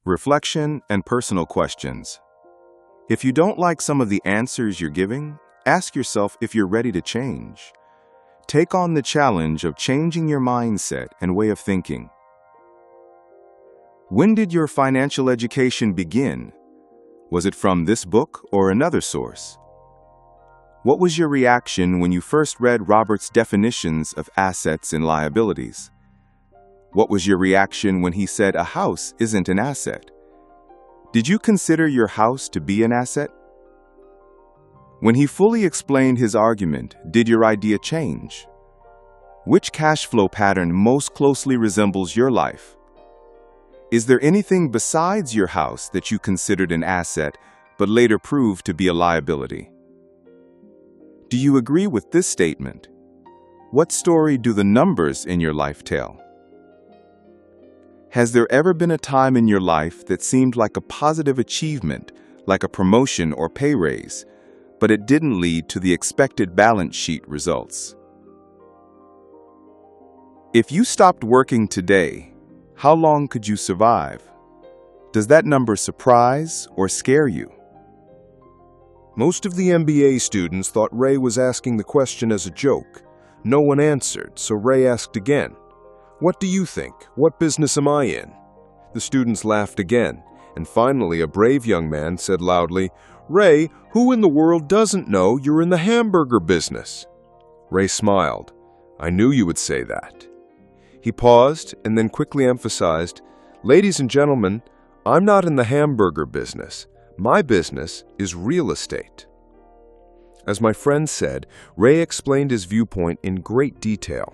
reflection, and personal questions. If you don't like some of the answers you're giving, ask yourself if you're ready to change. Take on the challenge of changing your mindset and way of thinking. When did your financial education begin? Was it from this book or another source? What was your reaction when you first read Robert's definitions of assets and liabilities? What was your reaction when he said a house isn't an asset? Did you consider your house to be an asset? When he fully explained his argument, did your idea change? Which cash flow pattern most closely resembles your life? Is there anything besides your house that you considered an asset but later proved to be a liability? Do you agree with this statement? What story do the numbers in your life tell? Has there ever been a time in your life that seemed like a positive achievement, like a promotion or pay raise, but it didn't lead to the expected balance sheet results? If you stopped working today, how long could you survive? Does that number surprise or scare you? Most of the MBA students thought Ray was asking the question as a joke. No one answered, so Ray asked again, "What do you think? What business am I in?" The students laughed again, and finally a brave young man said loudly, "Ray, who in the world doesn't know you're in the hamburger business?" Ray smiled. "I knew you would say that." He paused and then quickly emphasized, "Ladies and gentlemen, I'm not in the hamburger business. My business is real estate." As my friend said, Ray explained his viewpoint in great detail.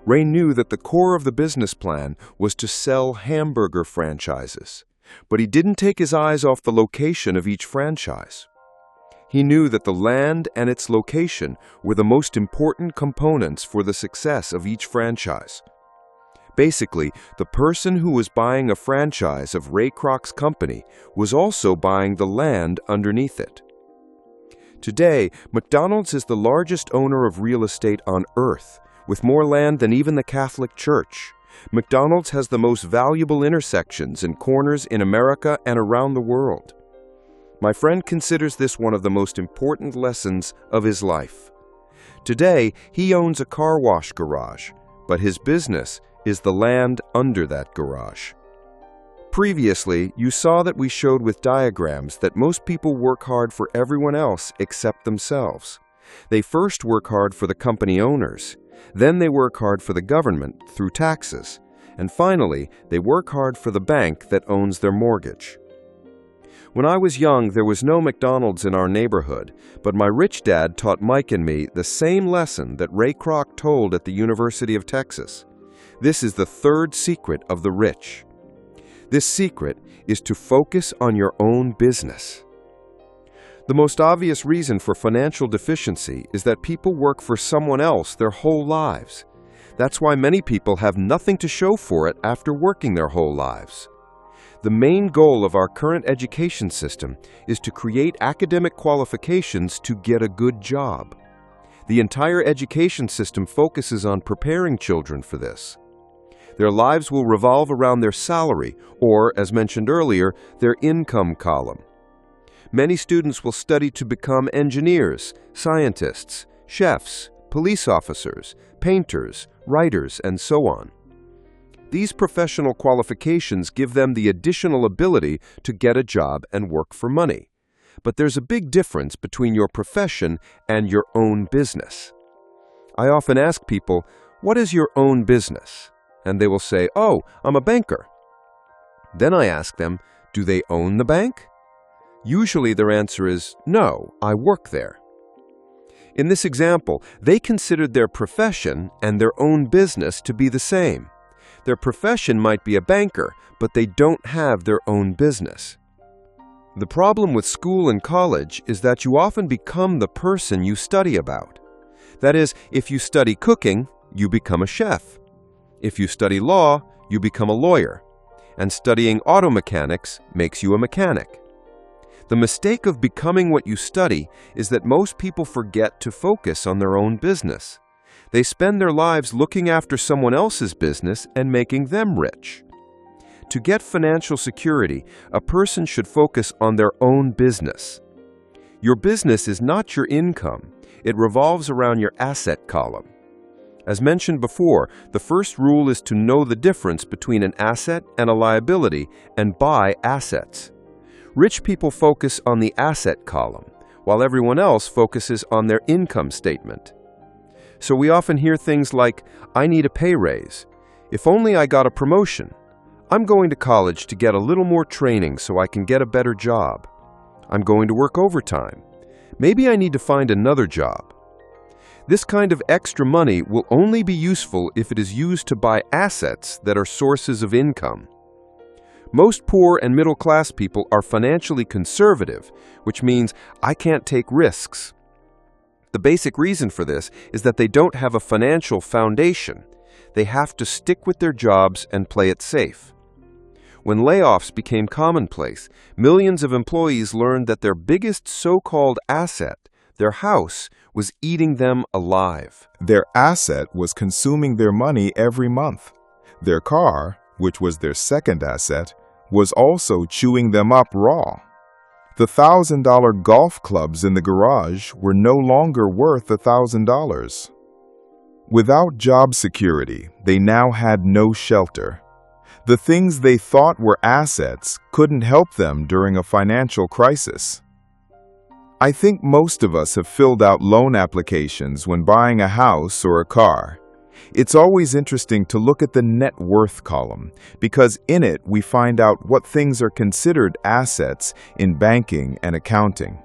Ray knew that the core of the business plan was to sell hamburger franchises, but he didn't take his eyes off the location of each franchise. He knew that the land and its location were the most important components for the success of each franchise. Basically, the person who was buying a franchise of Ray Kroc's company was also buying the land underneath it. Today, McDonald's is the largest owner of real estate on earth, with more land than even the Catholic Church. McDonald's has the most valuable intersections and corners in America and around the world. My friend considers this one of the most important lessons of his life. Today, he owns a car wash garage, but his business is the land under that garage. Previously, you saw that we showed with diagrams that most people work hard for everyone else except themselves. They first work hard for the company owners, then they work hard for the government through taxes, and finally, they work hard for the bank that owns their mortgage. When I was young, there was no McDonald's in our neighborhood, but my rich dad taught Mike and me the same lesson that Ray Kroc told at the University of Texas. This is the third secret of the rich. This secret is to focus on your own business. The most obvious reason for financial deficiency is that people work for someone else their whole lives. That's why many people have nothing to show for it after working their whole lives. The main goal of our current education system is to create academic qualifications to get a good job. The entire education system focuses on preparing children for this. Their lives will revolve around their salary, or, as mentioned earlier, their income column. Many students will study to become engineers, scientists, chefs, police officers, painters, writers, and so on. These professional qualifications give them the additional ability to get a job and work for money. But there's a big difference between your profession and your own business. I often ask people, "What is your own business?" And they will say, "Oh, I'm a banker." Then I ask them, "Do they own the bank?" Usually their answer is, "No, I work there." In this example, they considered their profession and their own business to be the same. Their profession might be a banker, but they don't have their own business. The problem with school and college is that you often become the person you study about. That is, if you study cooking, you become a chef. If you study law, you become a lawyer. And studying auto mechanics makes you a mechanic. The mistake of becoming what you study is that most people forget to focus on their own business. They spend their lives looking after someone else's business and making them rich. To get financial security, a person should focus on their own business. Your business is not your income. It revolves around your asset column. As mentioned before, the first rule is to know the difference between an asset and a liability and buy assets. Rich people focus on the asset column, while everyone else focuses on their income statement. So we often hear things like, "I need a pay raise. If only I got a promotion. I'm going to college to get a little more training so I can get a better job. I'm going to work overtime. Maybe I need to find another job." This kind of extra money will only be useful if it is used to buy assets that are sources of income. Most poor and middle-class people are financially conservative, which means I can't take risks. The basic reason for this is that they don't have a financial foundation. They have to stick with their jobs and play it safe. When layoffs became commonplace, millions of employees learned that their biggest so-called asset, their house, was eating them alive. Their asset was consuming their money every month. Their car, which was their second asset, was also chewing them up raw. The $1,000 golf clubs in the garage were no longer worth $1,000. Without job security, they now had no shelter. The things they thought were assets couldn't help them during a financial crisis. I think most of us have filled out loan applications when buying a house or a car. It's always interesting to look at the net worth column, because in it we find out what things are considered assets in banking and accounting.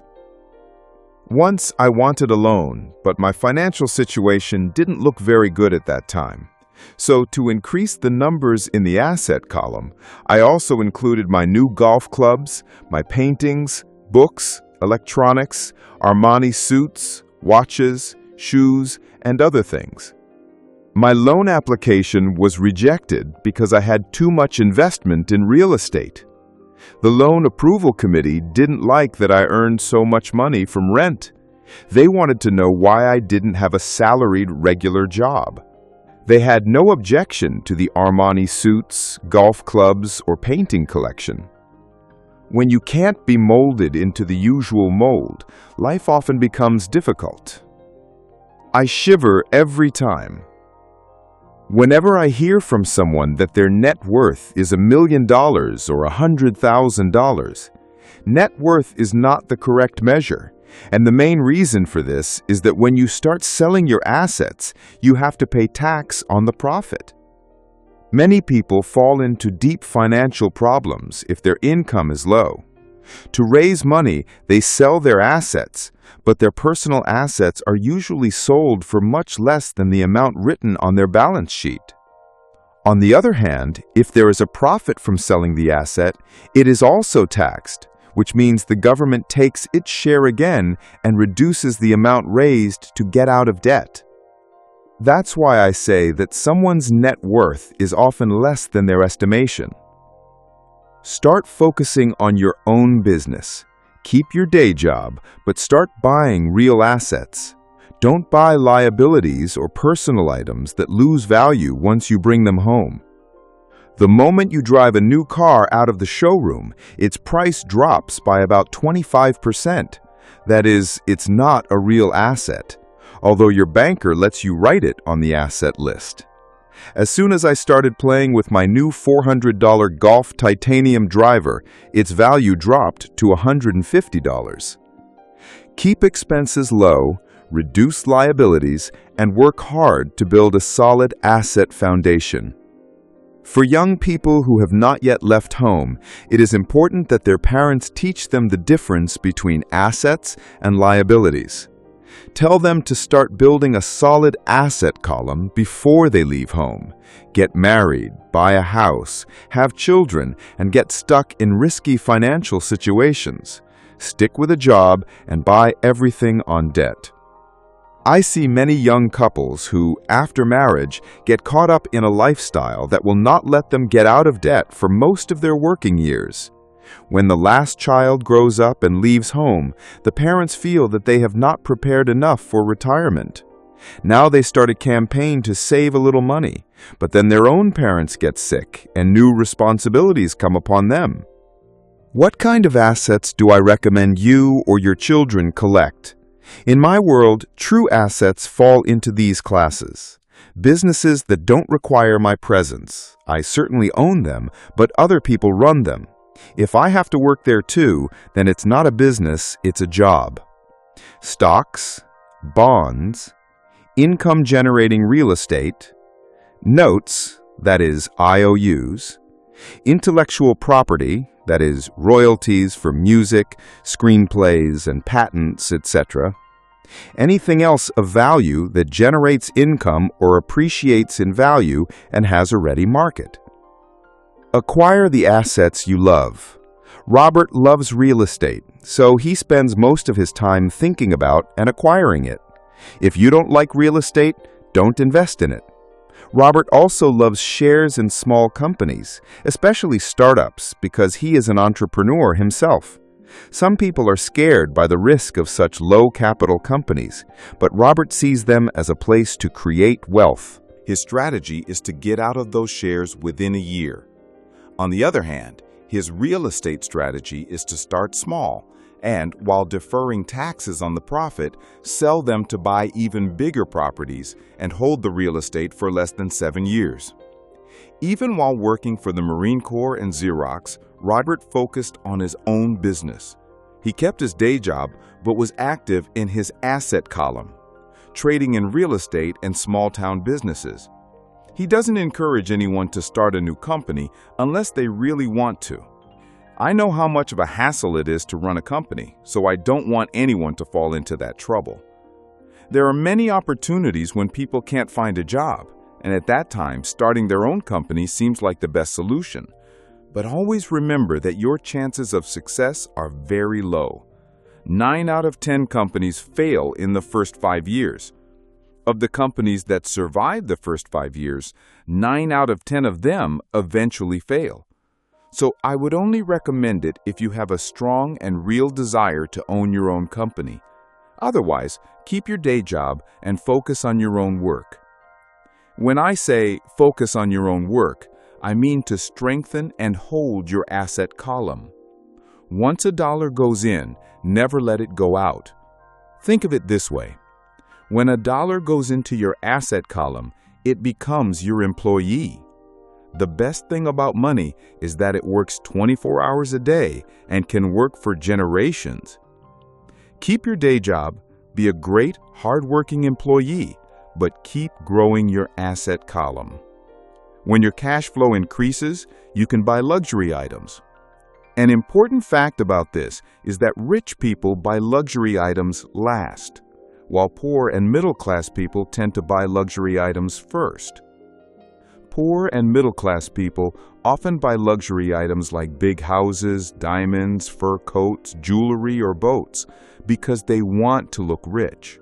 Once I wanted a loan, but my financial situation didn't look very good at that time. So to increase the numbers in the asset column, I also included my new golf clubs, my paintings, books, electronics, Armani suits, watches, shoes, and other things. My loan application was rejected because I had too much investment in real estate. The loan approval committee didn't like that I earned so much money from rent. They wanted to know why I didn't have a salaried regular job. They had no objection to the Armani suits, golf clubs, or painting collection. When you can't be molded into the usual mold, life often becomes difficult. I shiver every time. Whenever I hear from someone that their net worth is $1 million or $100,000, net worth is not the correct measure, and the main reason for this is that when you start selling your assets, you have to pay tax on the profit. Many people fall into deep financial problems if their income is low. To raise money, they sell their assets, but their personal assets are usually sold for much less than the amount written on their balance sheet. On the other hand, if there is a profit from selling the asset, it is also taxed, which means the government takes its share again and reduces the amount raised to get out of debt. That's why I say that someone's net worth is often less than their estimation. Start focusing on your own business. Keep your day job, but start buying real assets. Don't buy liabilities or personal items that lose value once you bring them home. The moment you drive a new car out of the showroom, its price drops by about 25%. That is, it's not a real asset, although your banker lets you write it on the asset list. As soon as I started playing with my new $400 Golf titanium driver, its value dropped to $150. Keep expenses low, reduce liabilities, and work hard to build a solid asset foundation. For young people who have not yet left home, it is important that their parents teach them the difference between assets and liabilities. Tell them to start building a solid asset column before they leave home, get married, buy a house, have children, and get stuck in risky financial situations. Stick with a job and buy everything on debt. I see many young couples who, after marriage, get caught up in a lifestyle that will not let them get out of debt for most of their working years. When the last child grows up and leaves home, the parents feel that they have not prepared enough for retirement. Now they start a campaign to save a little money, But then their own parents get sick and new responsibilities come upon them. What kind of assets do I recommend you or your children collect? In my world, true assets fall into these classes. Businesses that don't require my presence. I certainly own them, but other people run them. If I have to work there too, then it's not a business, it's a job. Stocks, bonds, income-generating real estate, notes, that is, IOUs, intellectual property, that is, royalties for music, screenplays, and patents, etc., anything else of value that generates income or appreciates in value and has a ready market. Acquire the assets you love. Robert loves real estate, so he spends most of his time thinking about and acquiring it. If you don't like real estate, don't invest in it. Robert also loves shares in small companies, especially startups, because he is an entrepreneur himself. Some people are scared by the risk of such low-capital companies, but Robert sees them as a place to create wealth. His strategy is to get out of those shares within a year. On the other hand, his real estate strategy is to start small and, while deferring taxes on the profit, sell them to buy even bigger properties and hold the real estate for less than 7 years. Even while working for the Marine Corps and Xerox, Robert focused on his own business. He kept his day job but was active in his asset column, trading in real estate and small-town businesses. He doesn't encourage anyone to start a new company unless they really want to. I know how much of a hassle it is to run a company, so I don't want anyone to fall into that trouble. There are many opportunities when people can't find a job, and at that time, starting their own company seems like the best solution. But always remember that your chances of success are very low. 9 out of 10 companies fail in the first 5 years. Of the companies that survive the first 5 years, 9 out of 10 of them eventually fail. So I would only recommend it if you have a strong and real desire to own your own company. Otherwise, keep your day job and focus on your own work. When I say focus on your own work, I mean to strengthen and hold your asset column. Once a dollar goes in, never let it go out. Think of it this way. When a dollar goes into your asset column, it becomes your employee. The best thing about money is that it works 24 hours a day and can work for generations. Keep your day job, be a great, hard-working employee, but keep growing your asset column. When your cash flow increases, you can buy luxury items. An important fact about this is that rich people buy luxury items last, while poor and middle-class people tend to buy luxury items first. Poor and middle-class people often buy luxury items like big houses, diamonds, fur coats, jewelry, or boats because they want to look rich.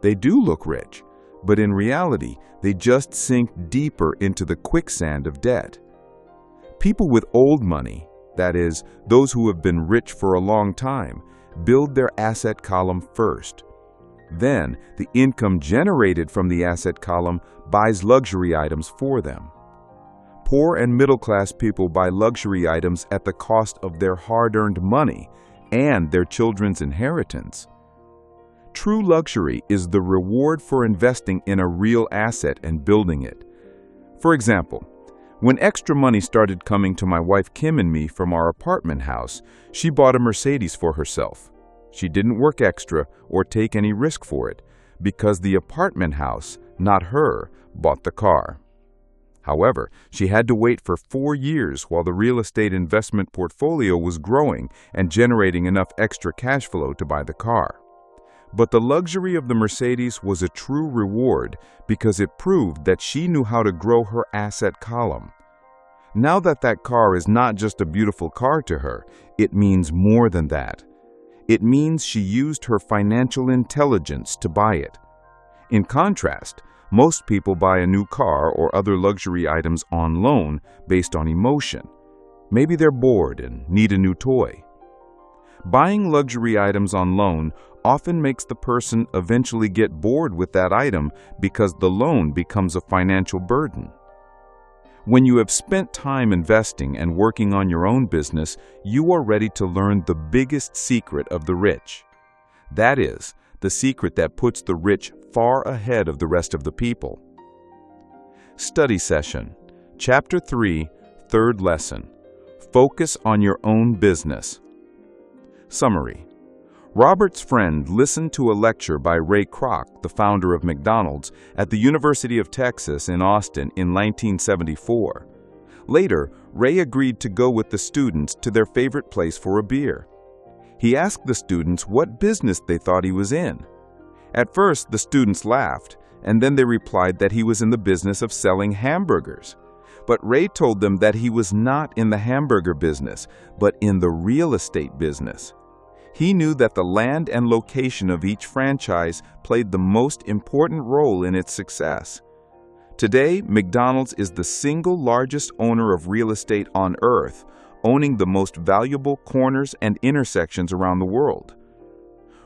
They do look rich, but in reality, they just sink deeper into the quicksand of debt. People with old money, that is, those who have been rich for a long time, build their asset column first. Then, the income generated from the asset column buys luxury items for them. Poor and middle-class people buy luxury items at the cost of their hard-earned money and their children's inheritance. True luxury is the reward for investing in a real asset and building it. For example, when extra money started coming to my wife Kim and me from our apartment house, she bought a Mercedes for herself. She didn't work extra or take any risk for it because the apartment house, not her, bought the car. However, she had to wait for 4 years while the real estate investment portfolio was growing and generating enough extra cash flow to buy the car. But the luxury of the Mercedes was a true reward because it proved that she knew how to grow her asset column. Now that car is not just a beautiful car to her, it means more than that. It means she used her financial intelligence to buy it. In contrast, most people buy a new car or other luxury items on loan based on emotion. Maybe they're bored and need a new toy. Buying luxury items on loan often makes the person eventually get bored with that item because the loan becomes a financial burden. When you have spent time investing and working on your own business, you are ready to learn the biggest secret of the rich. That is, the secret that puts the rich far ahead of the rest of the people. Study Session, Chapter 3, Third Lesson. Focus on your own business. Summary. Robert's friend listened to a lecture by Ray Kroc, the founder of McDonald's, at the University of Texas in Austin in 1974. Later, Ray agreed to go with the students to their favorite place for a beer. He asked the students what business they thought he was in. At first, the students laughed, and then they replied that he was in the business of selling hamburgers. But Ray told them that he was not in the hamburger business, but in the real estate business. He knew that the land and location of each franchise played the most important role in its success. Today, McDonald's is the single largest owner of real estate on earth, owning the most valuable corners and intersections around the world.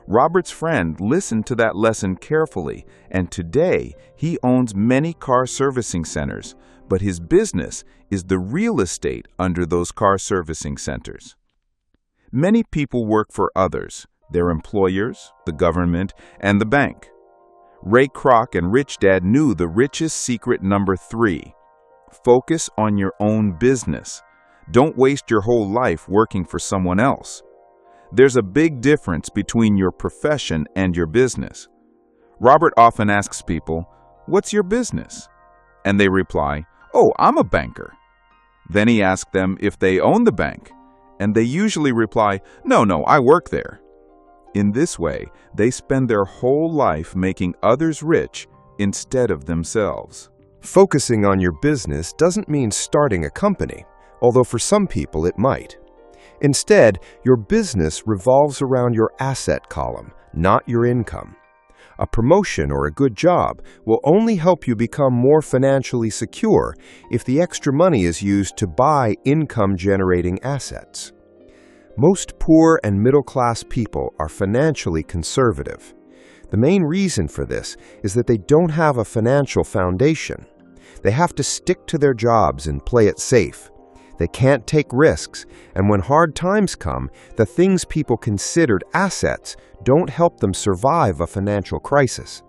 Robert's friend listened to that lesson carefully, and today he owns many car servicing centers, but his business is the real estate under those car servicing centers. Many people work for others, their employers, the government, and the bank. Ray Kroc and Rich Dad knew the richest secret number 3. Focus on your own business. Don't waste your whole life working for someone else. There's a big difference between your profession and your business. Robert often asks people, "What's your business?" And they reply, "Oh, I'm a banker." Then he asks them if they own the bank, and they usually reply, No, I work there." In this way, they spend their whole life making others rich instead of themselves. Focusing on your business doesn't mean starting a company, although for some people it might. Instead, your business revolves around your asset column, not your income. A promotion or a good job will only help you become more financially secure if the extra money is used to buy income-generating assets. Most poor and middle-class people are financially conservative. The main reason for this is that they don't have a financial foundation. They have to stick to their jobs and play it safe. They can't take risks, and when hard times come, the things people considered assets don't help them survive a financial crisis.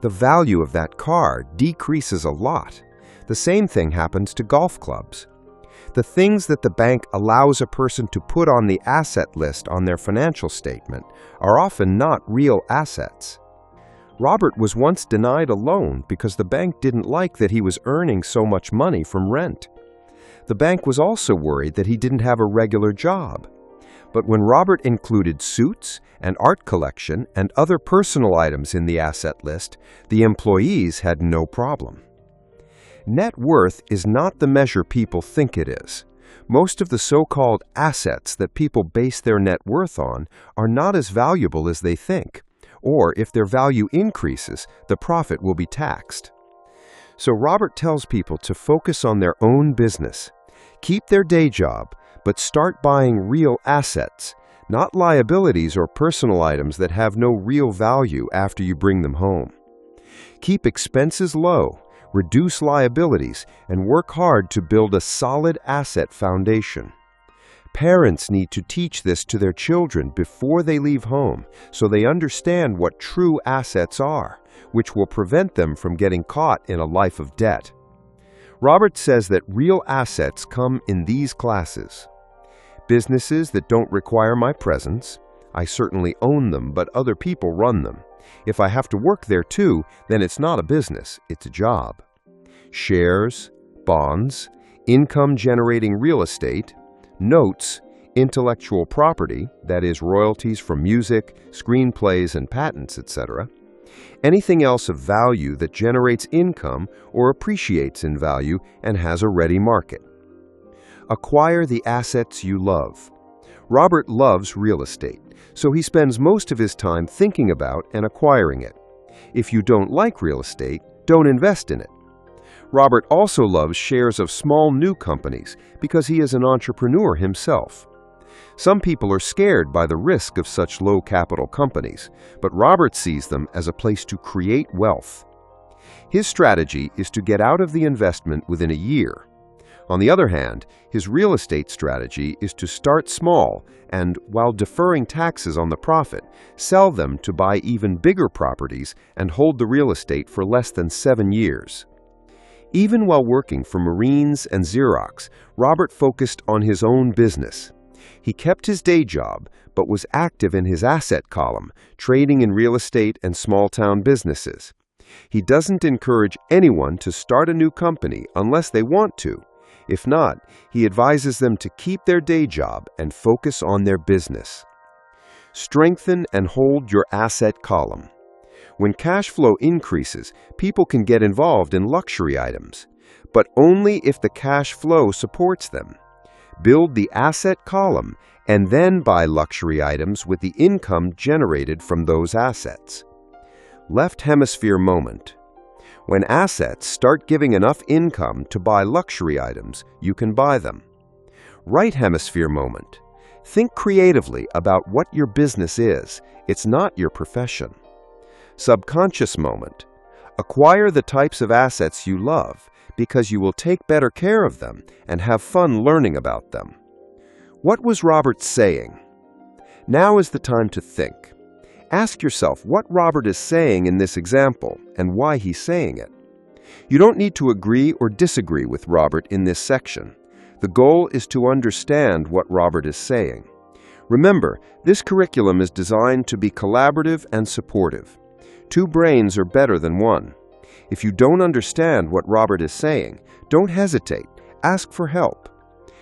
The value of that car decreases a lot. The same thing happens to golf clubs. The things that the bank allows a person to put on the asset list on their financial statement are often not real assets. Robert was once denied a loan because the bank didn't like that he was earning so much money from rent. The bank was also worried that he didn't have a regular job. But when Robert included suits, an art collection, and other personal items in the asset list, the employees had no problem. Net worth is not the measure people think it is. Most of the so-called assets that people base their net worth on are not as valuable as they think, or if their value increases, the profit will be taxed. So Robert tells people to focus on their own business. Keep their day job, but start buying real assets, not liabilities or personal items that have no real value after you bring them home. Keep expenses low, reduce liabilities, and work hard to build a solid asset foundation. Parents need to teach this to their children before they leave home so they understand what true assets are, which will prevent them from getting caught in a life of debt. Robert says that real assets come in these classes. Businesses that don't require my presence. I certainly own them, but other people run them. If I have to work there too, then it's not a business, it's a job. Shares, bonds, income-generating real estate, notes, intellectual property, that is royalties from music, screenplays, and patents, etc. Anything else of value that generates income or appreciates in value and has a ready market. Acquire the assets you love. Robert loves real estate, so he spends most of his time thinking about and acquiring it. If you don't like real estate, don't invest in it. Robert also loves shares of small new companies because he is an entrepreneur himself. Some people are scared by the risk of such low-capital companies, but Robert sees them as a place to create wealth. His strategy is to get out of the investment within a year. On the other hand, his real estate strategy is to start small and, while deferring taxes on the profit, sell them to buy even bigger properties and hold the real estate for less than 7 years. Even while working for Marines and Xerox, Robert focused on his own business. He kept his day job, but was active in his asset column, trading in real estate and small-town businesses. He doesn't encourage anyone to start a new company unless they want to. If not, he advises them to keep their day job and focus on their business. Strengthen and hold your asset column. When cash flow increases, people can get involved in luxury items, but only if the cash flow supports them. Build the asset column and then buy luxury items with the income generated from those assets. Left hemisphere moment. When assets start giving enough income to buy luxury items, you can buy them. Right hemisphere moment. Think creatively about what your business is. It's not your profession. Subconscious moment. Acquire the types of assets you love because you will take better care of them and have fun learning about them. What was Robert saying? Now is the time to think. Ask yourself what Robert is saying in this example and why he's saying it. You don't need to agree or disagree with Robert in this section. The goal is to understand what Robert is saying. Remember, this curriculum is designed to be collaborative and supportive. 2 brains are better than 1. If you don't understand what Robert is saying, don't hesitate. Ask for help.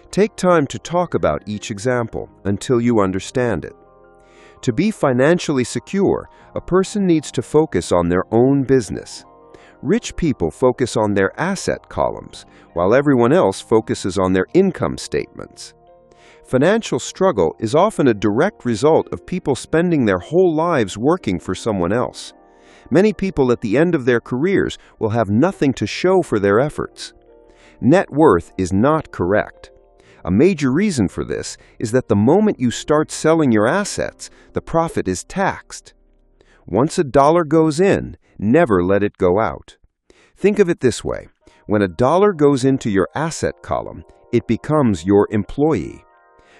Take time to talk about each example until you understand it. To be financially secure, a person needs to focus on their own business. Rich people focus on their asset columns, while everyone else focuses on their income statements. Financial struggle is often a direct result of people spending their whole lives working for someone else. Many people at the end of their careers will have nothing to show for their efforts. Net worth is not correct. A major reason for this is that the moment you start selling your assets, the profit is taxed. Once a dollar goes in, never let it go out. Think of it this way. When a dollar goes into your asset column, it becomes your employee.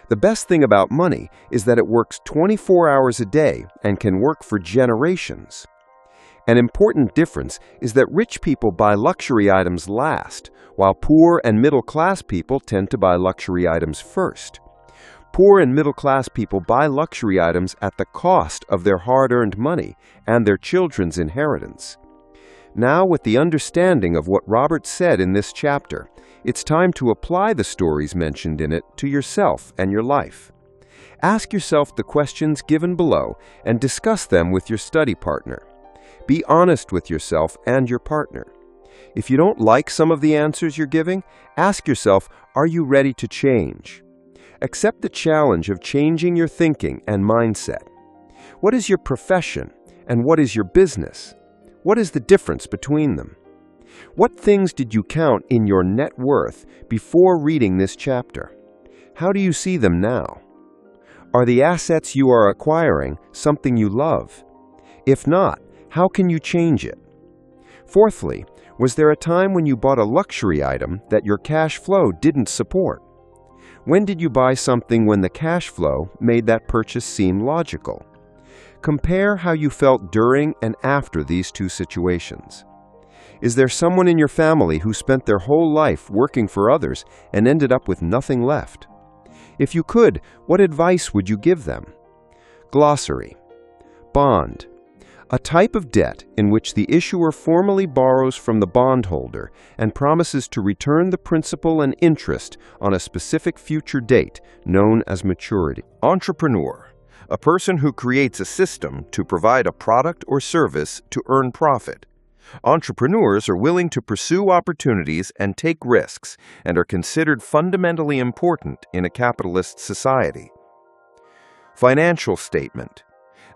The best thing about money is that it works 24 hours a day and can work for generations. An important difference is that rich people buy luxury items last, while poor and middle-class people tend to buy luxury items first. Poor and middle-class people buy luxury items at the cost of their hard-earned money and their children's inheritance. Now, with the understanding of what Robert said in this chapter, it's time to apply the stories mentioned in it to yourself and your life. Ask yourself the questions given below and discuss them with your study partner. Be honest with yourself and your partner. If you don't like some of the answers you're giving, ask yourself, are you ready to change? Accept the challenge of changing your thinking and mindset. What is your profession and what is your business? What is the difference between them? What things did you count in your net worth before reading this chapter? How do you see them now? Are the assets you are acquiring something you love? If not, how can you change it? Fourthly, was there a time when you bought a luxury item that your cash flow didn't support? When did you buy something when the cash flow made that purchase seem logical? Compare how you felt during and after these 2 situations. Is there someone in your family who spent their whole life working for others and ended up with nothing left? If you could, what advice would you give them? Glossary. Bond. A type of debt in which the issuer formally borrows from the bondholder and promises to return the principal and interest on a specific future date, known as maturity. Entrepreneur. A person who creates a system to provide a product or service to earn profit. Entrepreneurs are willing to pursue opportunities and take risks and are considered fundamentally important in a capitalist society. Financial statement.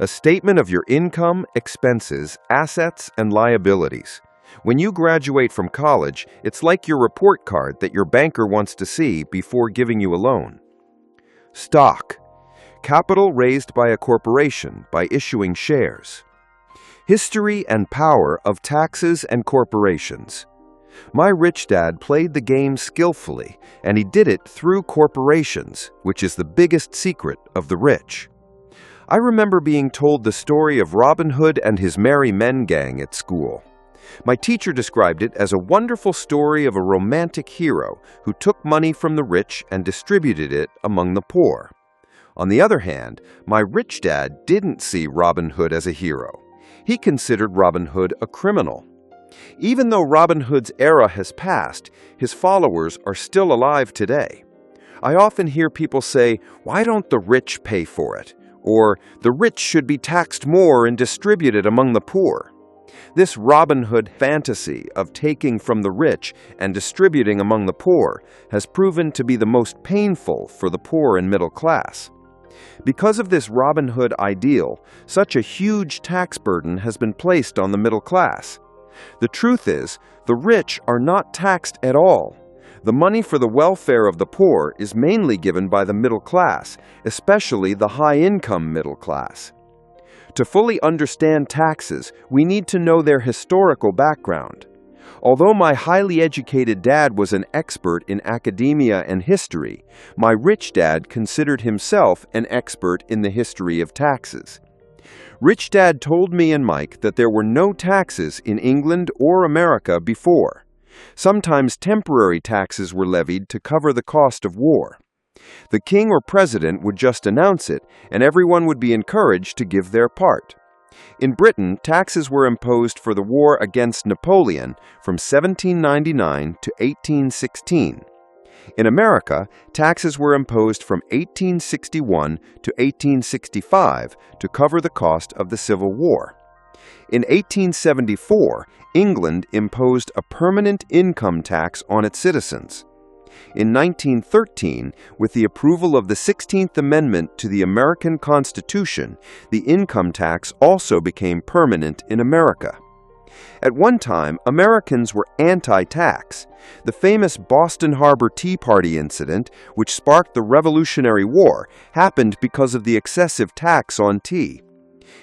A statement of your income, expenses, assets, and liabilities. When you graduate from college, it's like your report card that your banker wants to see before giving you a loan. Stock. Capital raised by a corporation by issuing shares. History and power of taxes and corporations. My rich dad played the game skillfully, and he did it through corporations, which is the biggest secret of the rich. I remember being told the story of Robin Hood and his merry men gang at school. My teacher described it as a wonderful story of a romantic hero who took money from the rich and distributed it among the poor. On the other hand, my rich dad didn't see Robin Hood as a hero. He considered Robin Hood a criminal. Even though Robin Hood's era has passed, his followers are still alive today. I often hear people say, "Why don't the rich pay for it?" Or, "The rich should be taxed more and distributed among the poor." This Robin Hood fantasy of taking from the rich and distributing among the poor has proven to be the most painful for the poor and middle class. Because of this Robin Hood ideal, such a huge tax burden has been placed on the middle class. The truth is, the rich are not taxed at all. The money for the welfare of the poor is mainly given by the middle class, especially the high-income middle class. To fully understand taxes, we need to know their historical background. Although my highly educated dad was an expert in academia and history, my rich dad considered himself an expert in the history of taxes. Rich Dad told me and Mike that there were no taxes in England or America before. Sometimes temporary taxes were levied to cover the cost of war. The king or president would just announce it, and everyone would be encouraged to give their part. In Britain, taxes were imposed for the war against Napoleon from 1799 to 1816. In America, taxes were imposed from 1861 to 1865 to cover the cost of the Civil War. In 1874, England imposed a permanent income tax on its citizens. In 1913, with the approval of the 16th Amendment to the American Constitution, the income tax also became permanent in America. At one time, Americans were anti-tax. The famous Boston Harbor Tea Party incident, which sparked the Revolutionary War, happened because of the excessive tax on tea.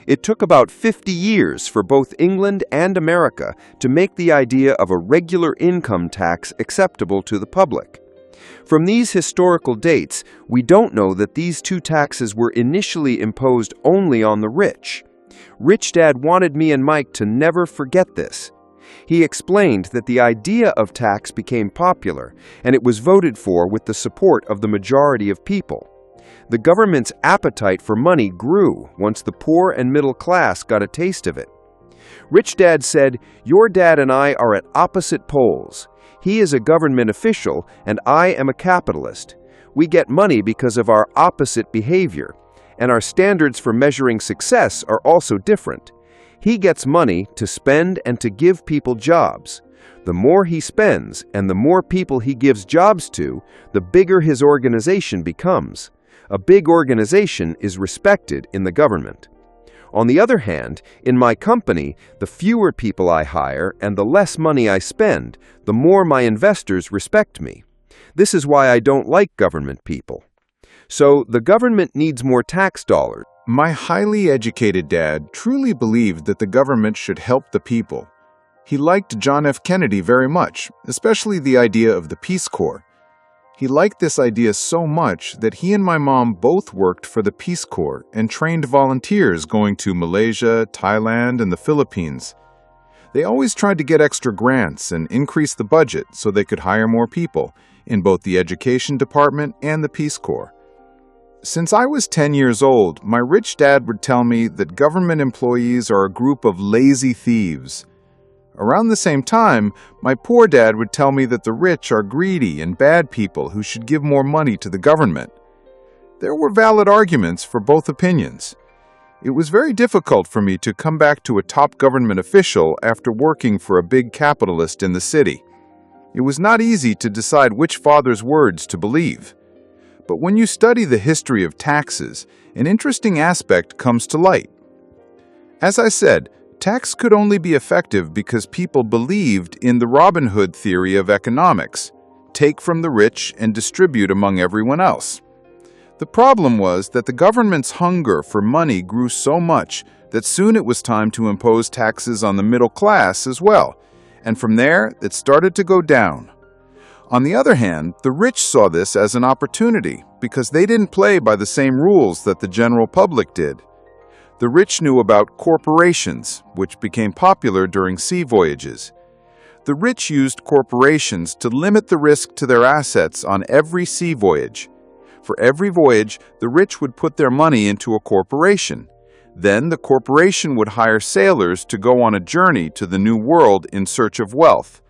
It took about 50 years for both England and America to make the idea of a regular income tax acceptable to the public. From these historical dates, we don't know that these two taxes were initially imposed only on the rich. Rich Dad wanted me and Mike to never forget this. He explained that the idea of tax became popular, and it was voted for with the support of the majority of people. The government's appetite for money grew once the poor and middle class got a taste of it. Rich Dad said, "Your dad and I are at opposite poles. He is a government official, and I am a capitalist. We get money because of our opposite behavior, and our standards for measuring success are also different. He gets money to spend and to give people jobs. The more he spends and the more people he gives jobs to, the bigger his organization becomes. A big organization is respected in the government. On the other hand, in my company, the fewer people I hire and the less money I spend, the more my investors respect me. This is why I don't like government people. So the government needs more tax dollars." My highly educated dad truly believed that the government should help the people. He liked John F. Kennedy very much, especially the idea of the Peace Corps. He liked this idea so much that he and my mom both worked for the Peace Corps and trained volunteers going to Malaysia, Thailand, and the Philippines. They always tried to get extra grants and increase the budget so they could hire more people in both the education department and the Peace Corps. Since I was 10 years old, my rich dad would tell me that government employees are a group of lazy thieves. Around the same time, my poor dad would tell me that the rich are greedy and bad people who should give more money to the government. There were valid arguments for both opinions. It was very difficult for me to come back to a top government official after working for a big capitalist in the city. It was not easy to decide which father's words to believe. But when you study the history of taxes, an interesting aspect comes to light. As I said, tax could only be effective because people believed in the Robin Hood theory of economics: take from the rich and distribute among everyone else. The problem was that the government's hunger for money grew so much that soon it was time to impose taxes on the middle class as well, and from there, it started to go down. On the other hand, the rich saw this as an opportunity because they didn't play by the same rules that the general public did. The rich knew about corporations, which became popular during sea voyages. The rich used corporations to limit the risk to their assets on every sea voyage. For every voyage, the rich would put their money into a corporation. Then the corporation would hire sailors to go on a journey to the New World in search of wealth.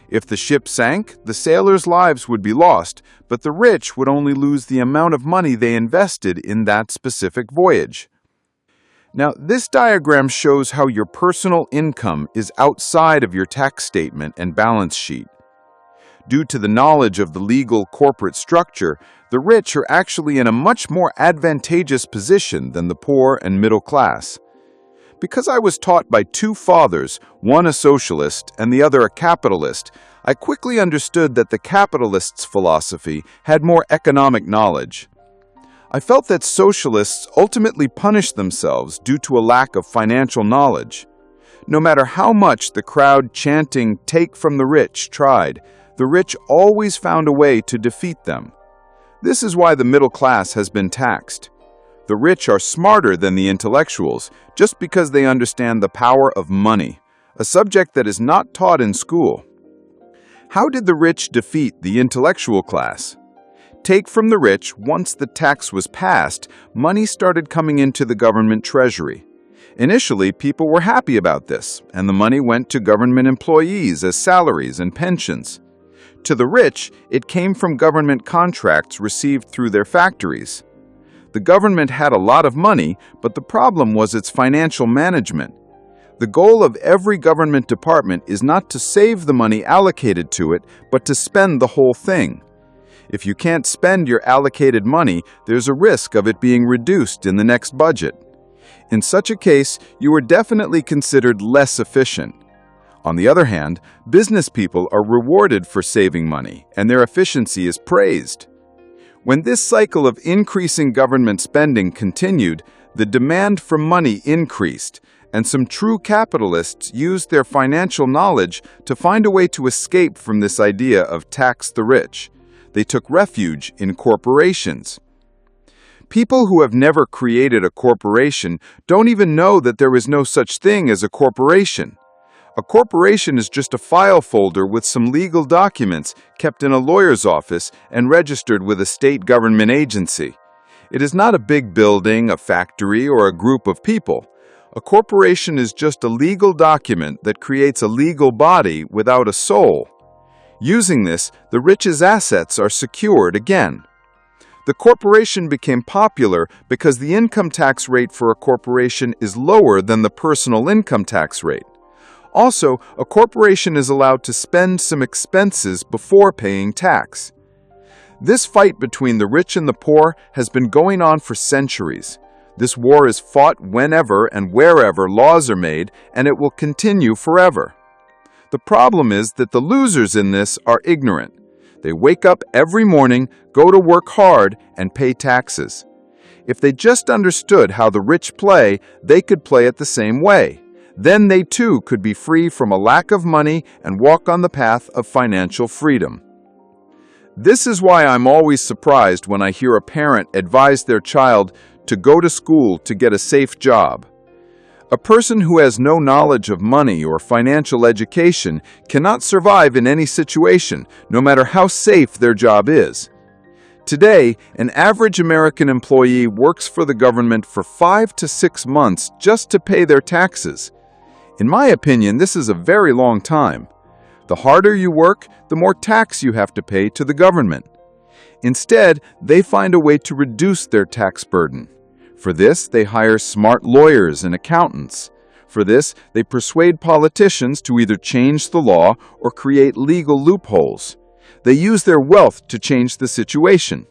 If the ship sank, the sailors' lives would be lost, but the rich would only lose the amount of money they invested in that specific voyage. Now, this diagram shows how your personal income is outside of your tax statement and balance sheet. Due to the knowledge of the legal corporate structure, the rich are actually in a much more advantageous position than the poor and middle class. Because I was taught by two fathers, one a socialist and the other a capitalist, I quickly understood that the capitalist's philosophy had more economic knowledge. I felt that socialists ultimately punished themselves due to a lack of financial knowledge. No matter how much the crowd chanting "Take from the rich" tried, the rich always found a way to defeat them. This is why the middle class has been taxed. The rich are smarter than the intellectuals just because they understand the power of money, a subject that is not taught in school. How did the rich defeat the intellectual class? Take from the rich, once the tax was passed, money started coming into the government treasury. Initially, people were happy about this, and the money went to government employees as salaries and pensions. To the rich, it came from government contracts received through their factories. The government had a lot of money, but the problem was its financial management. The goal of every government department is not to save the money allocated to it, but to spend the whole thing. If you can't spend your allocated money, there's a risk of it being reduced in the next budget. In such a case, you are definitely considered less efficient. On the other hand, business people are rewarded for saving money, and their efficiency is praised. When this cycle of increasing government spending continued, the demand for money increased, and some true capitalists used their financial knowledge to find a way to escape from this idea of tax the rich. They took refuge in corporations. People who have never created a corporation don't even know that there is no such thing as a corporation. A corporation is just a file folder with some legal documents kept in a lawyer's office and registered with a state government agency. It is not a big building, a factory, or a group of people. A corporation is just a legal document that creates a legal body without a soul. Using this, the rich's assets are secured again. The corporation became popular because the income tax rate for a corporation is lower than the personal income tax rate. Also, a corporation is allowed to spend some expenses before paying tax. This fight between the rich and the poor has been going on for centuries. This war is fought whenever and wherever laws are made, and it will continue forever. The problem is that the losers in this are ignorant. They wake up every morning, go to work hard, and pay taxes. If they just understood how the rich play, they could play it the same way. Then they too could be free from a lack of money and walk on the path of financial freedom. This is why I'm always surprised when I hear a parent advise their child to go to school to get a safe job. A person who has no knowledge of money or financial education cannot survive in any situation, no matter how safe their job is. Today, an average American employee works for the government for 5 to 6 months just to pay their taxes. In my opinion, this is a very long time. The harder you work, the more tax you have to pay to the government. Instead, they find a way to reduce their tax burden. For this, they hire smart lawyers and accountants. For this, they persuade politicians to either change the law or create legal loopholes. They use their wealth to change the situation.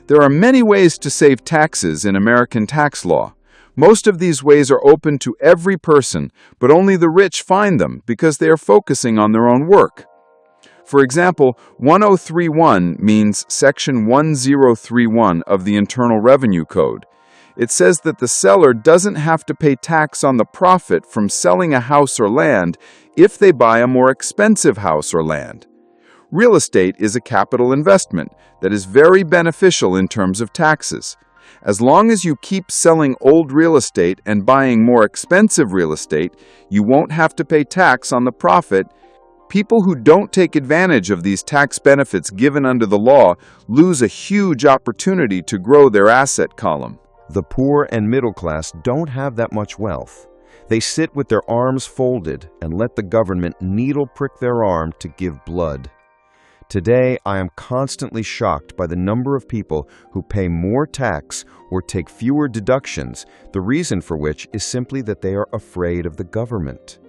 There are many ways to save taxes in American tax law. Most of these ways are open to every person, but only the rich find them because they are focusing on their own work. For example, 1031 means Section 1031 of the Internal Revenue Code. It says that the seller doesn't have to pay tax on the profit from selling a house or land if they buy a more expensive house or land. Real estate is a capital investment that is very beneficial in terms of taxes. As long as you keep selling old real estate and buying more expensive real estate, you won't have to pay tax on the profit. People who don't take advantage of these tax benefits given under the law lose a huge opportunity to grow their asset column. The poor and middle class don't have that much wealth. They sit with their arms folded and let the government needle prick their arm to give blood. Today, I am constantly shocked by the number of people who pay more tax or take fewer deductions, the reason for which is simply that they are afraid of the government.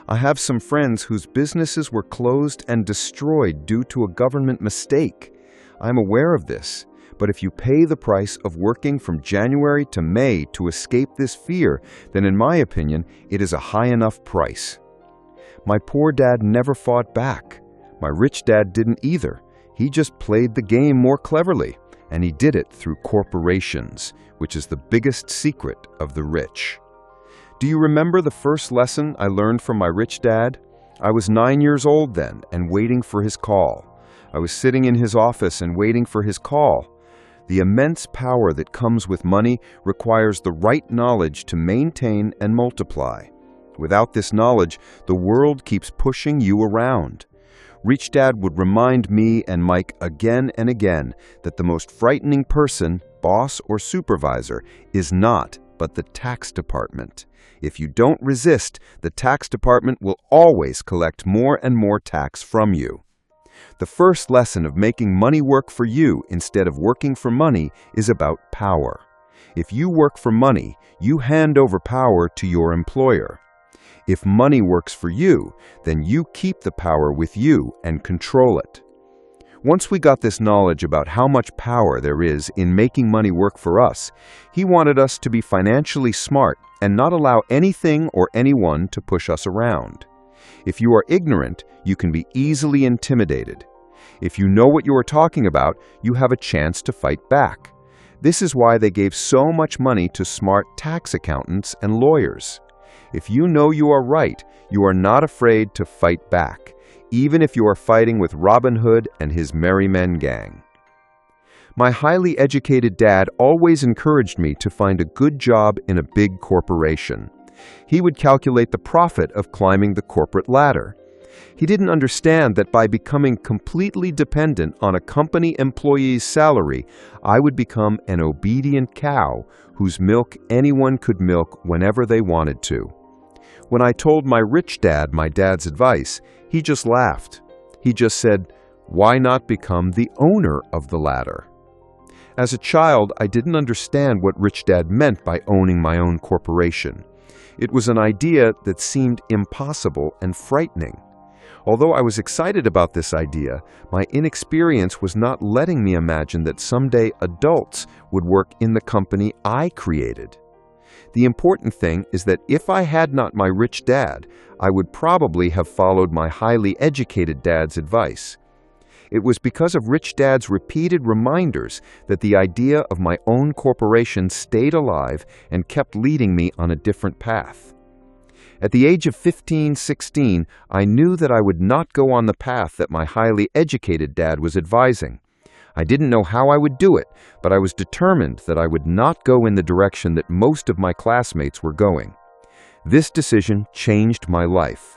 I have some friends whose businesses were closed and destroyed due to a government mistake. I am aware of this, but if you pay the price of working from January to May to escape this fear, then in my opinion, it is a high enough price. My poor dad never fought back. My rich dad didn't either. He just played the game more cleverly, and he did it through corporations, which is the biggest secret of the rich. Do you remember the first lesson I learned from my rich dad? I was 9 years old then and waiting for his call. I was sitting in his office and waiting for his call. The immense power that comes with money requires the right knowledge to maintain and multiply. Without this knowledge, the world keeps pushing you around. Rich Dad would remind me and Mike again and again that the most frightening person, boss or supervisor, is not but the tax department. If you don't resist, the tax department will always collect more and more tax from you. The first lesson of making money work for you instead of working for money is about power. If you work for money, you hand over power to your employer. If money works for you, then you keep the power with you and control it. Once we got this knowledge about how much power there is in making money work for us, he wanted us to be financially smart and not allow anything or anyone to push us around. If you are ignorant, you can be easily intimidated. If you know what you are talking about, you have a chance to fight back. This is why they gave so much money to smart tax accountants and lawyers. If you know you are right, you are not afraid to fight back, even if you are fighting with Robin Hood and his Merry Men gang. My highly educated dad always encouraged me to find a good job in a big corporation. He would calculate the profit of climbing the corporate ladder. He didn't understand that by becoming completely dependent on a company employee's salary, I would become an obedient cow whose milk anyone could milk whenever they wanted to. When I told my rich dad my dad's advice, he just laughed. He just said, "Why not become the owner of the ladder?" As a child, I didn't understand what Rich Dad meant by owning my own corporation. It was an idea that seemed impossible and frightening. Although I was excited about this idea, my inexperience was not letting me imagine that someday adults would work in the company I created. The important thing is that if I had not my rich dad, I would probably have followed my highly educated dad's advice. It was because of Rich Dad's repeated reminders that the idea of my own corporation stayed alive and kept leading me on a different path. At the age of 15-16, I knew that I would not go on the path that my highly educated dad was advising. I didn't know how I would do it, but I was determined that I would not go in the direction that most of my classmates were going. This decision changed my life.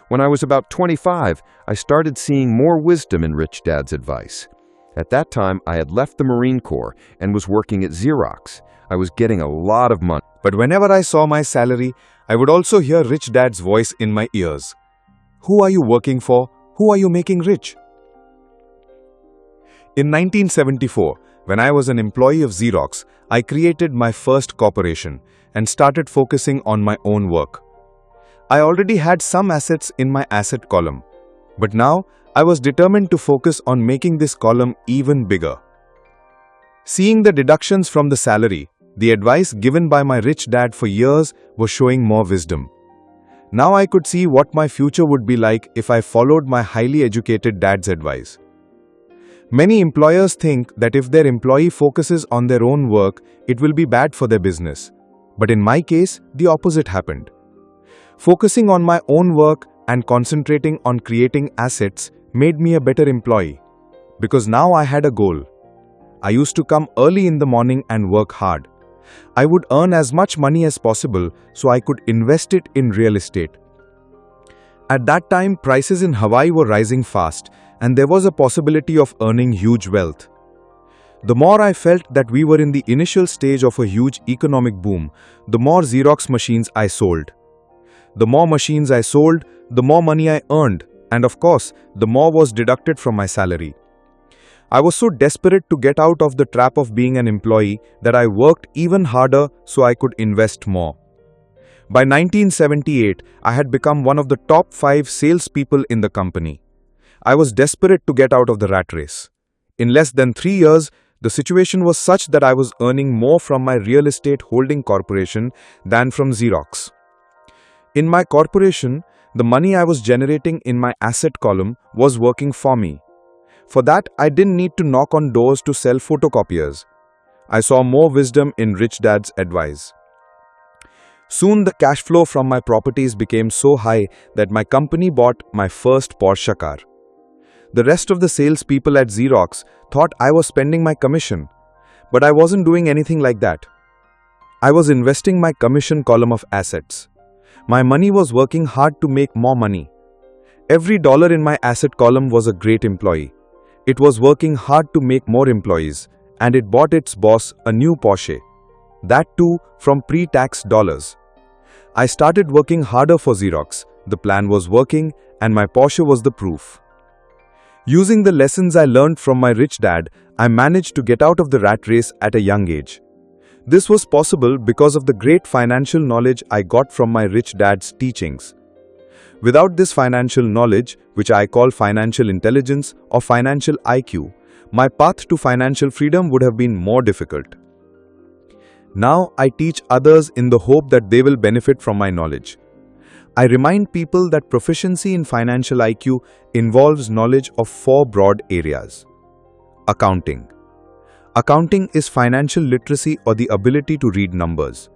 When I was about 25, I started seeing more wisdom in Rich Dad's advice. At that time, I had left the Marine Corps and was working at Xerox. I was getting a lot of money. But whenever I saw my salary, I would also hear Rich Dad's voice in my ears. Who are you working for? Who are you making rich? In 1974, when I was an employee of Xerox, I created my first corporation and started focusing on my own work. I already had some assets in my asset column, but now I was determined to focus on making this column even bigger. Seeing the deductions from the salary, the advice given by my rich dad for years was showing more wisdom. Now I could see what my future would be like if I followed my highly educated dad's advice. Many employers think that if their employee focuses on their own work, it will be bad for their business. But in my case, the opposite happened. Focusing on my own work and concentrating on creating assets made me a better employee, because now I had a goal. I used to come early in the morning and work hard. I would earn as much money as possible so I could invest it in real estate. At that time, prices in Hawaii were rising fast, and there was a possibility of earning huge wealth. The more I felt that we were in the initial stage of a huge economic boom, the more Xerox machines I sold. The more machines I sold, the more money I earned, and of course, the more was deducted from my salary. I was so desperate to get out of the trap of being an employee that I worked even harder so I could invest more. By 1978, I had become one of the top 5 salespeople in the company. I was desperate to get out of the rat race. In less than 3 years, the situation was such that I was earning more from my real estate holding corporation than from Xerox. In my corporation, the money I was generating in my asset column was working for me. For that, I didn't need to knock on doors to sell photocopiers. I saw more wisdom in Rich Dad's advice. Soon the cash flow from my properties became so high that my company bought my first Porsche car. The rest of the salespeople at Xerox thought I was spending my commission, but I wasn't doing anything like that. I was investing my commission column of assets. My money was working hard to make more money. Every dollar in my asset column was a great employee. It was working hard to make more employees, and it bought its boss a new Porsche. That too from pre-tax dollars. I started working harder for Xerox. The plan was working, and my Porsche was the proof. Using the lessons I learned from my rich dad, I managed to get out of the rat race at a young age. This was possible because of the great financial knowledge I got from my rich dad's teachings. Without this financial knowledge, which I call financial intelligence or financial IQ, my path to financial freedom would have been more difficult. Now I teach others in the hope that they will benefit from my knowledge. I remind people that proficiency in financial IQ involves knowledge of 4 broad areas. Accounting. Accounting is financial literacy or the ability to read numbers.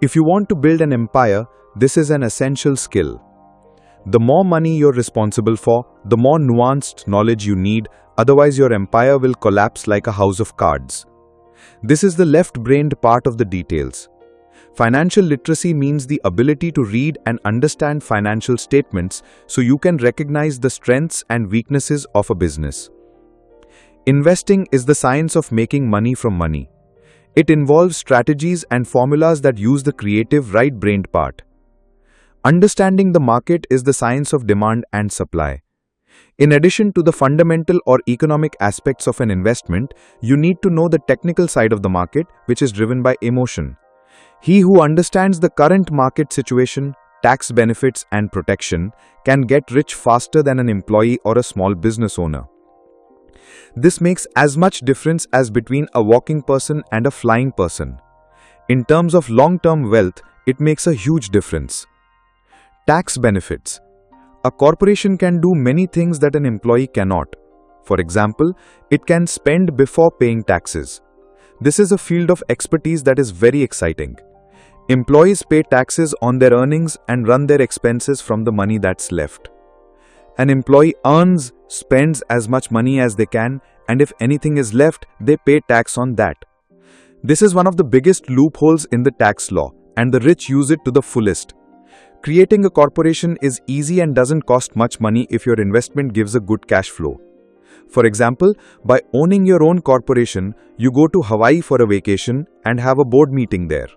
If you want to build an empire, this is an essential skill. The more money you're responsible for, the more nuanced knowledge you need, otherwise your empire will collapse like a house of cards. This is the left-brained part of the details. Financial literacy means the ability to read and understand financial statements so you can recognize the strengths and weaknesses of a business. Investing is the science of making money from money. It involves strategies and formulas that use the creative right-brained part. Understanding the market is the science of demand and supply. In addition to the fundamental or economic aspects of an investment, you need to know the technical side of the market, which is driven by emotion. He who understands the current market situation, tax benefits and protection can get rich faster than an employee or a small business owner. This makes as much difference as between a walking person and a flying person. In terms of long-term wealth, it makes a huge difference. Tax benefits. A corporation can do many things that an employee cannot. For example, it can spend before paying taxes. This is a field of expertise that is very exciting. Employees pay taxes on their earnings and run their expenses from the money that's left. An employee earns, spends as much money as they can, and if anything is left, they pay tax on that. This is one of the biggest loopholes in the tax law, and the rich use it to the fullest. Creating a corporation is easy and doesn't cost much money if your investment gives a good cash flow. For example, by owning your own corporation, you go to Hawaii for a vacation and have a board meeting there.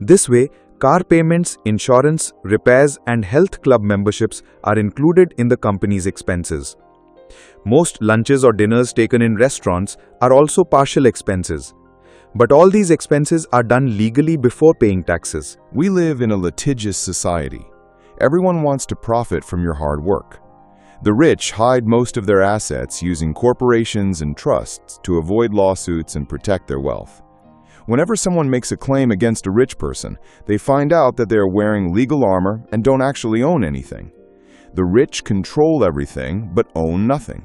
This way, car payments, insurance, repairs, and health club memberships are included in the company's expenses. Most lunches or dinners taken in restaurants are also partial expenses. But all these expenses are done legally before paying taxes. We live in a litigious society. Everyone wants to profit from your hard work. The rich hide most of their assets using corporations and trusts to avoid lawsuits and protect their wealth. Whenever someone makes a claim against a rich person, they find out that they are wearing legal armor and don't actually own anything. The rich control everything but own nothing.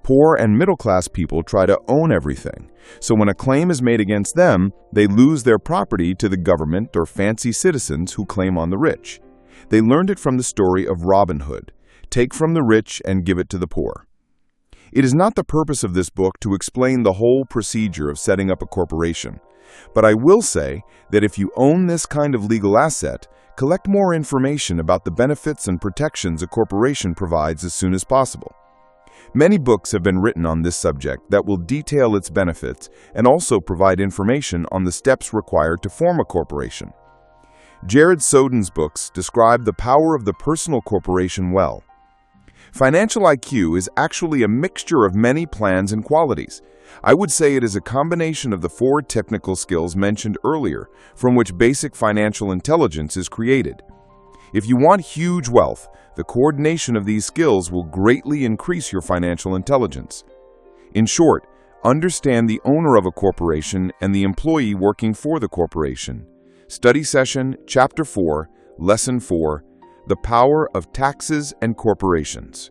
Poor and middle-class people try to own everything, so when a claim is made against them, they lose their property to the government or fancy citizens who claim on the rich. They learned it from the story of Robin Hood: take from the rich and give it to the poor. It is not the purpose of this book to explain the whole procedure of setting up a corporation, but I will say that if you own this kind of legal asset, collect more information about the benefits and protections a corporation provides as soon as possible. Many books have been written on this subject that will detail its benefits and also provide information on the steps required to form a corporation. Jared Soden's books describe the power of the personal corporation well. Financial IQ is actually a mixture of many plans and qualities. I would say it is a combination of the 4 technical skills mentioned earlier, from which basic financial intelligence is created. If you want huge wealth, the coordination of these skills will greatly increase your financial intelligence. In short, understand the owner of a corporation and the employee working for the corporation. Study Session, Chapter 4, Lesson 4, The Power of Taxes and Corporations.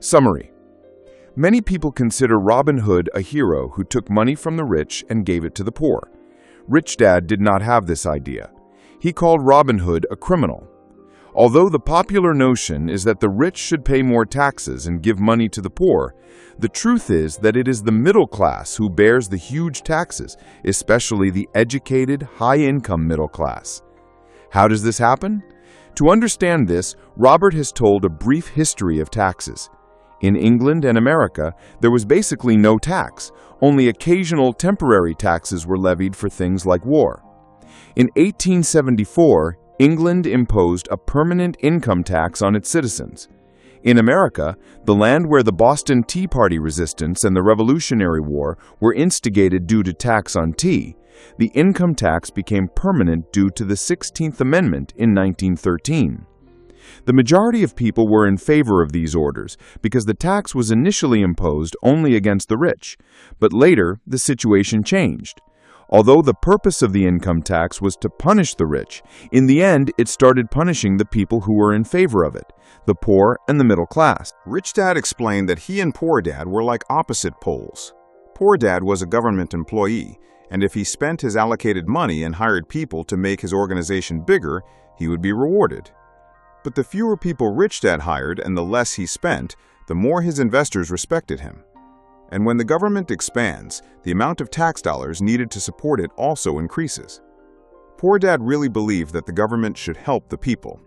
Summary. Many people consider Robin Hood a hero who took money from the rich and gave it to the poor. Rich Dad did not have this idea. He called Robin Hood a criminal. Although the popular notion is that the rich should pay more taxes and give money to the poor, the truth is that it is the middle class who bears the huge taxes, especially the educated, high-income middle class. How does this happen? To understand this, Robert has told a brief history of taxes. In England and America, there was basically no tax. Only occasional temporary taxes were levied for things like war. In 1874, England imposed a permanent income tax on its citizens. In America, the land where the Boston Tea Party resistance and the Revolutionary War were instigated due to tax on tea, the income tax became permanent due to the 16th Amendment in 1913. The majority of people were in favor of these orders because the tax was initially imposed only against the rich, but later the situation changed. Although the purpose of the income tax was to punish the rich, in the end it started punishing the people who were in favor of it, the poor and the middle class. Rich Dad explained that he and Poor Dad were like opposite poles. Poor Dad was a government employee, and if he spent his allocated money and hired people to make his organization bigger, he would be rewarded. But the fewer people Rich Dad hired and the less he spent, the more his investors respected him. And when the government expands, the amount of tax dollars needed to support it also increases. Poor Dad really believed that the government should help the people.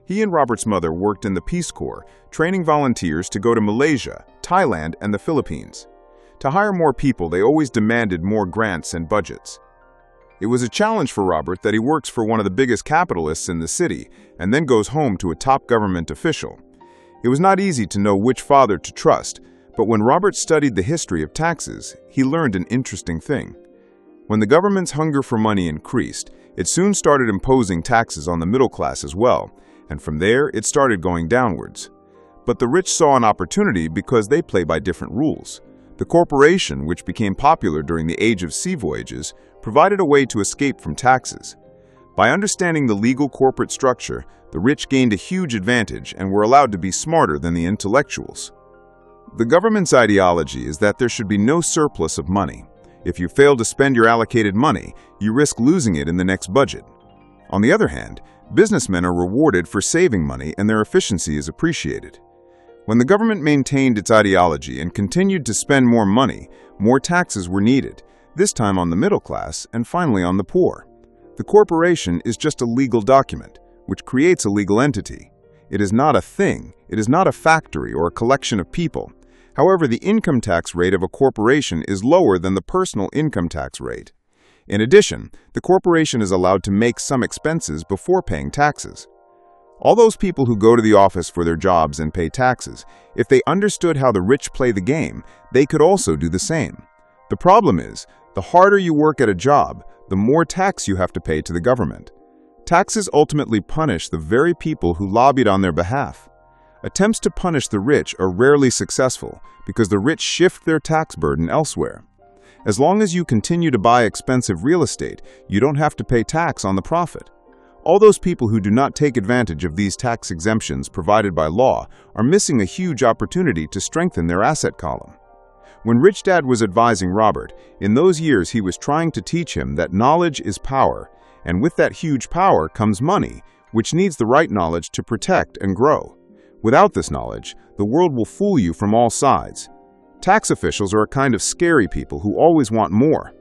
He and Robert's mother worked in the Peace Corps, training volunteers to go to Malaysia, Thailand, and the Philippines. To hire more people, they always demanded more grants and budgets. It was a challenge for Robert that he works for one of the biggest capitalists in the city and then goes home to a top government official. It was not easy to know which father to trust, but when Robert studied the history of taxes, he learned an interesting thing. When the government's hunger for money increased, it soon started imposing taxes on the middle class as well, and from there it started going downwards. But the rich saw an opportunity because they play by different rules. The corporation, which became popular during the age of sea voyages, provided a way to escape from taxes. By understanding the legal corporate structure, the rich gained a huge advantage and were allowed to be smarter than the intellectuals. The government's ideology is that there should be no surplus of money. If you fail to spend your allocated money, you risk losing it in the next budget. On the other hand, businessmen are rewarded for saving money and their efficiency is appreciated. When the government maintained its ideology and continued to spend more money, more taxes were needed, this time on the middle class and finally on the poor. The corporation is just a legal document, which creates a legal entity. It is not a thing, it is not a factory or a collection of people. However, the income tax rate of a corporation is lower than the personal income tax rate. In addition, the corporation is allowed to make some expenses before paying taxes. All those people who go to the office for their jobs and pay taxes, if they understood how the rich play the game, they could also do the same. The problem is, the harder you work at a job, the more tax you have to pay to the government. Taxes ultimately punish the very people who lobbied on their behalf. Attempts to punish the rich are rarely successful because the rich shift their tax burden elsewhere. As long as you continue to buy expensive real estate, you don't have to pay tax on the profit. All those people who do not take advantage of these tax exemptions provided by law are missing a huge opportunity to strengthen their asset column. When Rich Dad was advising Robert, in those years he was trying to teach him that knowledge is power, and with that huge power comes money, which needs the right knowledge to protect and grow. Without this knowledge, the world will fool you from all sides. Tax officials are a kind of scary people who always want more.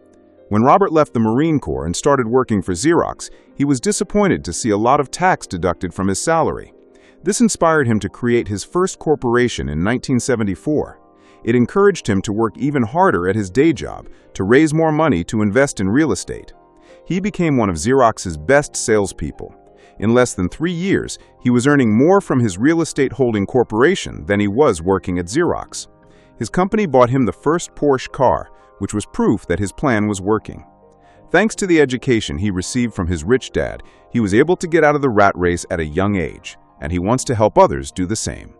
When Robert left the Marine Corps and started working for Xerox, he was disappointed to see a lot of tax deducted from his salary. This inspired him to create his first corporation in 1974. It encouraged him to work even harder at his day job, to raise more money to invest in real estate. He became one of Xerox's best salespeople. In less than 3 years, he was earning more from his real estate holding corporation than he was working at Xerox. His company bought him the first Porsche car, which was proof that his plan was working. Thanks to the education he received from his rich dad, he was able to get out of the rat race at a young age, and he wants to help others do the same.